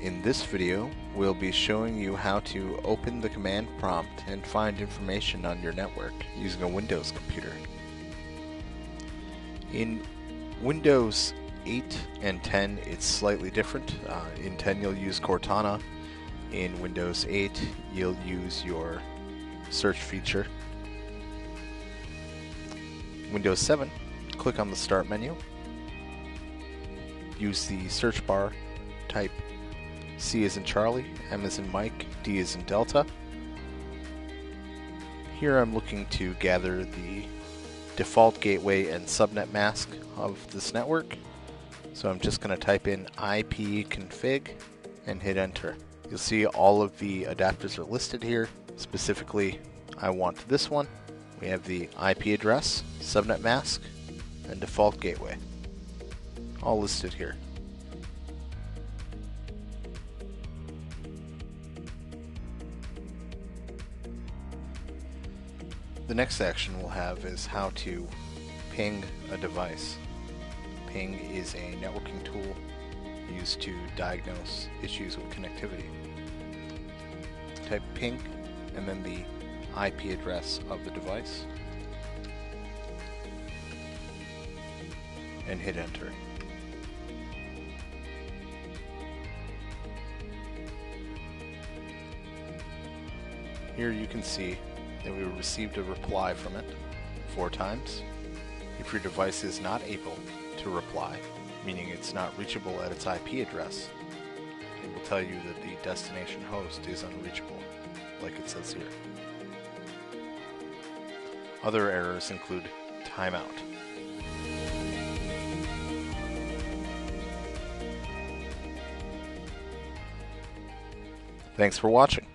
In this video, we'll be showing you how to open the command prompt and find information on your network using a Windows computer. In Windows 8 and 10, it's slightly different. In 10, you'll use Cortana. In Windows 8, you'll use your search feature. Windows 7, click on the Start menu. Use the search bar, type C as in Charlie, M as in Mike, D as in Delta. Here I'm looking to gather the default gateway and subnet mask of this network. So I'm just going to type in ipconfig and hit enter. You'll see all of the adapters are listed here. Specifically, I want this one. We have the IP address, subnet mask, and default gateway. All listed here. The next action we'll have is how to ping a device. Ping is a networking tool used to diagnose issues with connectivity. Type ping and then the IP address of the device and hit enter. Here you can see that we received a reply from it 4 times. If your device is not able to reply, meaning it's not reachable at its IP address, it will tell you that the destination host is unreachable, like it says here. Other errors include timeout. Thanks for watching.